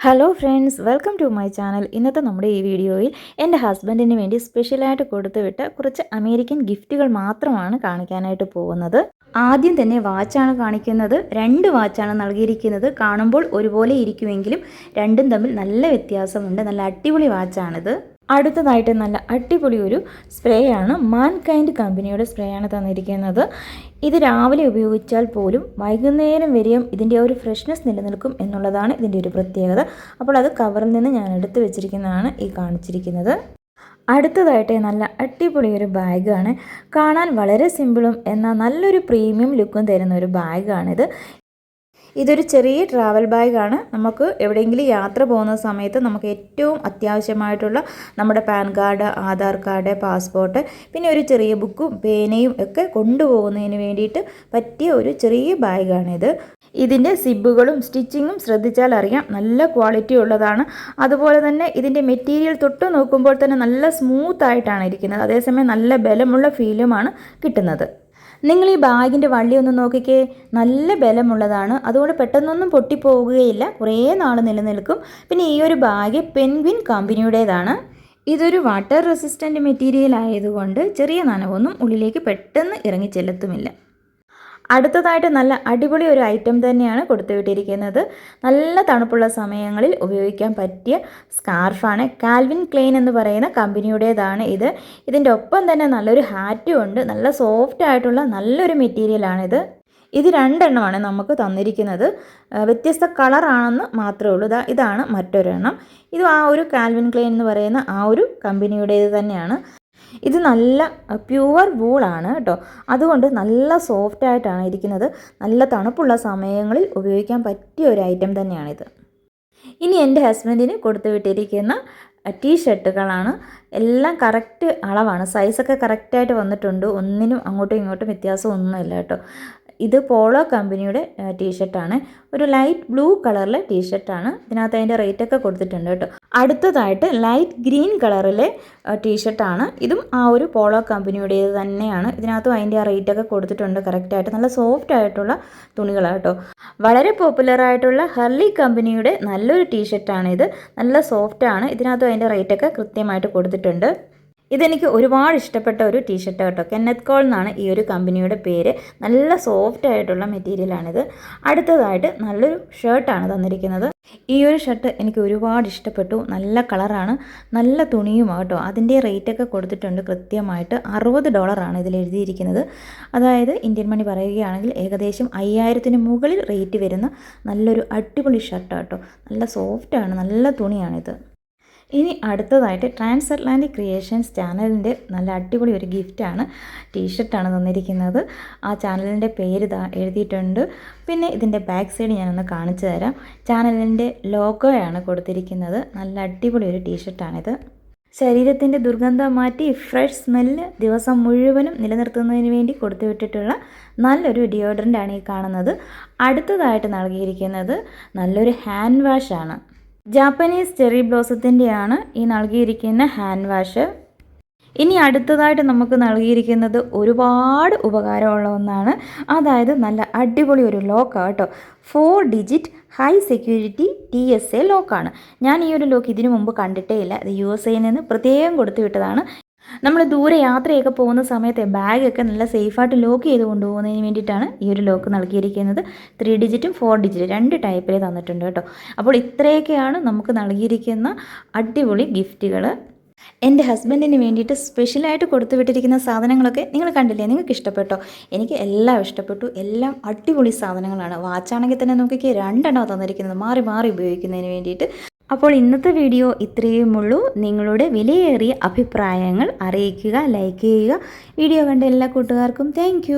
Hello friends, welcome to my channel. ഇന്നത്തെ നമ്മുടെ ഈ വീഡിയോയിൽ എൻ്റെ ഹസ്ബൻഡിന് വേണ്ടി സ്പെഷ്യലായിട്ട് കൊടുത്തുവിട്ട കുറച്ച് അമേരിക്കൻ ഗിഫ്റ്റുകൾ മാത്രമാണ് കാണിക്കാനായിട്ട് പോകുന്നത്. ആദ്യം തന്നെ വാച്ചാണ് കാണിക്കുന്നത്. 2 വാച്ചാണ് നൽകിയിരിക്കുന്നത്. കാണുമ്പോൾ ഒരുപോലെ ഇരിക്കുമെങ്കിലും രണ്ടും തമ്മിൽ നല്ല വ്യത്യാസമുണ്ട്. നല്ല അടിപൊളി വാച്ചാണിത്. അടുത്തതായിട്ട് നല്ല അടിപൊളി ഒരു സ്പ്രേ ആണ്. മാൻകൈൻഡ് കമ്പനിയുടെ സ്പ്രേ ആണ് തന്നിരിക്കുന്നത്. ഇത് രാവിലെ ഉപയോഗിച്ചാൽ പോലും വൈകുന്നേരം വരെയും ഇതിൻ്റെ ഒരു ഫ്രഷ്നെസ് നിലനിൽക്കും എന്നുള്ളതാണ് ഇതിൻ്റെ ഒരു പ്രത്യേകത. അപ്പോൾ അത് കവറിൽ നിന്ന് ഞാൻ എടുത്തു വെച്ചിരിക്കുന്നതാണ് ഈ കാണിച്ചിരിക്കുന്നത്. അടുത്തതായിട്ട് നല്ല അടിപൊളി ഒരു ബാഗാണ്. കാണാൻ വളരെ സിമ്പിളും എന്നാൽ നല്ലൊരു പ്രീമിയം ലുക്കും തരുന്ന ഒരു ബാഗാണിത്. ഇതൊരു ചെറിയ ട്രാവൽ ബാഗാണ്. നമുക്ക് എവിടെയെങ്കിലും യാത്ര പോകുന്ന സമയത്ത് നമുക്ക് ഏറ്റവും അത്യാവശ്യമായിട്ടുള്ള നമ്മുടെ pan card, Aadhaar card, passport, പിന്നെ ഒരു ചെറിയ ബുക്കും പേനയും ഒക്കെ കൊണ്ടുപോകുന്നതിന് വേണ്ടിയിട്ട് പറ്റിയ ഒരു ചെറിയ ബാഗാണിത്. ഇതിൻ്റെ സിബുകളും സ്റ്റിച്ചിങ്ങും ശ്രദ്ധിച്ചാൽ അറിയാം, നല്ല ക്വാളിറ്റി ഉള്ളതാണ്. അതുപോലെ തന്നെ ഇതിൻ്റെ മെറ്റീരിയൽ തൊട്ട് നോക്കുമ്പോൾ തന്നെ നല്ല സ്മൂത്ത് ആയിട്ടാണ് ഇരിക്കുന്നത്. അതേസമയം നല്ല ബലമുള്ള ഫീലുമാണ് കിട്ടുന്നത്. നിങ്ങൾ ഈ ബാഗിൻ്റെ വള്ളി ഒന്ന് നോക്കിക്കേ, നല്ല ബലമുള്ളതാണ്. അതുകൊണ്ട് പെട്ടെന്നൊന്നും പൊട്ടിപ്പോവുകയില്ല, കുറേ നാൾ നിലനിൽക്കും. പിന്നെ ഈ ഒരു ബാഗ് പെൻഗ്വിൻ കമ്പനിയുടേതാണ്. ഇതൊരു വാട്ടർ റെസിസ്റ്റൻ്റ് മെറ്റീരിയൽ ആയതുകൊണ്ട് ചെറിയ നനവൊന്നും ഉള്ളിലേക്ക് പെട്ടെന്ന് ഇറങ്ങി ചെല്ലത്തുമില്ല. അടുത്തതായിട്ട് നല്ല അടിപൊളി ഒരു ഐറ്റം തന്നെയാണ് കൊടുത്തുവിട്ടിരിക്കുന്നത്. നല്ല തണുപ്പുള്ള സമയങ്ങളിൽ ഉപയോഗിക്കാൻ പറ്റിയ സ്കാർഫാണ്. കാൽവിൻ ക്ലെയിൻ എന്ന് പറയുന്ന കമ്പനിയുടേതാണ് ഇത്. ഇതിൻ്റെ ഒപ്പം തന്നെ നല്ലൊരു ഹാറ്റും ഉണ്ട്. നല്ല സോഫ്റ്റ് ആയിട്ടുള്ള നല്ലൊരു മെറ്റീരിയലാണിത്. ഇത് 2 എണ്ണമാണ് നമുക്ക് തന്നിരിക്കുന്നത്. വ്യത്യസ്ത കളറാണെന്ന് മാത്രമേ ഉള്ളൂ. ഇതാണ് മറ്റൊരെണ്ണം. ഇത് ആ ഒരു കാൽവിൻ ക്ലെയിൻ എന്ന് പറയുന്ന ആ ഒരു കമ്പനിയുടേത് തന്നെയാണ്. ഇത് നല്ല പ്യുവർ വൂളാണ് കേട്ടോ. അതുകൊണ്ട് നല്ല സോഫ്റ്റ് ആയിട്ടാണ് ഇരിക്കുന്നത്. നല്ല തണുപ്പുള്ള സമയങ്ങളിൽ ഉപയോഗിക്കാൻ പറ്റിയ ഒരു ഐറ്റം തന്നെയാണിത്. ഇനി എൻ്റെ ഹസ്ബൻഡിന് കൊടുത്തു വിട്ടിരിക്കുന്ന ടീഷർട്ടുകളാണ്. എല്ലാം കറക്റ്റ് അളവാണ്. സൈസൊക്കെ കറക്റ്റായിട്ട് വന്നിട്ടുണ്ട്. ഒന്നിനും അങ്ങോട്ടും ഇങ്ങോട്ടും വ്യത്യാസമൊന്നുമില്ല കേട്ടോ. ഇത് പോളോ കമ്പനിയുടെ ടീഷർട്ടാണ്. ഒരു ലൈറ്റ് ബ്ലൂ കളറിലെ ടീഷർട്ടാണ്. ഇതിനകത്ത് അതിൻ്റെ റേറ്റൊക്കെ കൊടുത്തിട്ടുണ്ട് കേട്ടോ. അടുത്തതായിട്ട് ലൈറ്റ് ഗ്രീൻ കളറിലെ ടീഷർട്ടാണ്. ഇതും ആ ഒരു പോളോ കമ്പനിയുടേത് തന്നെയാണ്. ഇതിനകത്തും അതിൻ്റെ ആ റേറ്റൊക്കെ കൊടുത്തിട്ടുണ്ട് കറക്റ്റായിട്ട്. നല്ല സോഫ്റ്റ് ആയിട്ടുള്ള തുണികളാണ് കേട്ടോ. വളരെ പോപ്പുലറായിട്ടുള്ള ഹർലി കമ്പനിയുടെ നല്ലൊരു ടീഷർട്ടാണിത്. നല്ല സോഫ്റ്റാണ്. ഇതിനകത്തും അതിൻ്റെ റേറ്റൊക്കെ കൃത്യമായിട്ട് കൊടുത്തിട്ടുണ്ട്. ഇതെനിക്ക് ഒരുപാട് ഇഷ്ടപ്പെട്ട ഒരു ടീഷർട്ട് കേട്ടോ. കെന്നത്ത് കോൾ എന്നാണ് ഈ ഒരു കമ്പനിയുടെ പേര്. നല്ല സോഫ്റ്റ് ആയിട്ടുള്ള മെറ്റീരിയലാണിത്. അടുത്തതായിട്ട് നല്ലൊരു ഷർട്ടാണ് തന്നിരിക്കുന്നത്. ഈ ഒരു ഷർട്ട് എനിക്ക് ഒരുപാട് ഇഷ്ടപ്പെട്ടു. നല്ല കളറാണ്, നല്ല തുണിയുമാണ് കേട്ടോ. അതിൻ്റെ റേറ്റൊക്കെ കൊടുത്തിട്ടുണ്ട് കൃത്യമായിട്ട്. $60 ഇതിൽ എഴുതിയിരിക്കുന്നത്. അതായത് ഇന്ത്യൻ മണി പറയുകയാണെങ്കിൽ ഏകദേശം 5000-ന് മുകളിൽ റേറ്റ് വരുന്ന നല്ലൊരു അടിപൊളി ഷർട്ട് കേട്ടോ. നല്ല സോഫ്റ്റാണ്, നല്ല തുണിയാണിത്. ഇനി അടുത്തതായിട്ട് ട്രാൻസ് അറ്റ്ലാന്റിക് ക്രിയേഷൻസ് ചാനലിൻ്റെ നല്ല അടിപൊളി ഒരു ഗിഫ്റ്റാണ്. ടീഷർട്ടാണ് തന്നിരിക്കുന്നത്. ആ ചാനലിൻ്റെ പേര് എഴുതിയിട്ടുണ്ട്. പിന്നെ ഇതിൻ്റെ ബാക്ക് സൈഡ് ഞാനൊന്ന് കാണിച്ചു തരാം. ചാനലിൻ്റെ ലോഗോയാണ് കൊടുത്തിരിക്കുന്നത്. നല്ല അടിപൊളി ഒരു ടീഷർട്ടാണിത്. ശരീരത്തിൻ്റെ ദുർഗന്ധം മാറ്റി ഫ്രഷ് സ്മെല്ല് ദിവസം മുഴുവനും നിലനിർത്തുന്നതിന് വേണ്ടി കൊടുത്തുവിട്ടിട്ടുള്ള നല്ലൊരു ഡിയോഡറൻ്റാണ് ഈ കാണുന്നത്. അടുത്തതായിട്ട് നൽകിയിരിക്കുന്നത് നല്ലൊരു ഹാൻഡ് വാഷാണ്. ജാപ്പനീസ് ചെറി ബ്ലോസത്തിൻ്റെയാണ് ഈ നൽകിയിരിക്കുന്ന ഹാൻഡ് വാഷ്. ഇനി അടുത്തതായിട്ട് നമുക്ക് നൽകിയിരിക്കുന്നത് ഒരുപാട് ഉപകാരമുള്ള ഒന്നാണ്. അതായത് നല്ല അടിപൊളി ഒരു ലോക്കാണ് കേട്ടോ. 4 ഡിജിറ്റ് ഹൈ സെക്യൂരിറ്റി TSA ലോക്കാണ്. ഞാൻ ഈ ഒരു ലോക്ക് ഇതിനു മുമ്പ് കണ്ടിട്ടേ ഇല്ല. ഇത് USA നിന്ന് പ്രത്യേകം കൊടുത്തു വിട്ടതാണ്. നമ്മൾ ദൂരെ യാത്രയൊക്കെ പോകുന്ന സമയത്ത് ബാഗൊക്കെ നല്ല സേഫായിട്ട് ലോക്ക് ചെയ്ത് കൊണ്ടുപോകുന്നതിന് വേണ്ടിയിട്ടാണ് ഈ ഒരു ലോക്ക് നൽകിയിരിക്കുന്നത്. 3 ഡിജിറ്റും 4 ഡിജിറ്റും 2 ടൈപ്പിൽ തന്നിട്ടുണ്ട് കേട്ടോ. അപ്പോൾ ഇത്രയൊക്കെയാണ് നമുക്ക് നൽകിയിരിക്കുന്ന അടിപൊളി ഗിഫ്റ്റുകൾ. എൻ്റെ ഹസ്ബൻഡിന് വേണ്ടിയിട്ട് സ്പെഷ്യലായിട്ട് കൊടുത്തു വിട്ടിരിക്കുന്ന സാധനങ്ങളൊക്കെ നിങ്ങൾ കണ്ടില്ലേ? നിങ്ങൾക്ക് ഇഷ്ടപ്പെട്ടോ? എനിക്ക് എല്ലാം ഇഷ്ടപ്പെട്ടു. എല്ലാം അടിപൊളി സാധനങ്ങളാണ്. വാച്ചാണെങ്കിൽ തന്നെ നോക്കിക്കേ, 2 എണ്ണം തന്നിരിക്കുന്നത് മാറി മാറി ഉപയോഗിക്കുന്നതിന് വേണ്ടിയിട്ട്. അപ്പോൾ ഇന്നത്തെ വീഡിയോ ഇത്രയുമുള്ളൂ. നിങ്ങളുടെ വിലയേറിയ അഭിപ്രായങ്ങൾ അറിയിക്കുക, ലൈക്ക് ചെയ്യുക. വീഡിയോ കണ്ട എല്ലാ കൂട്ടുകാർക്കും താങ്ക്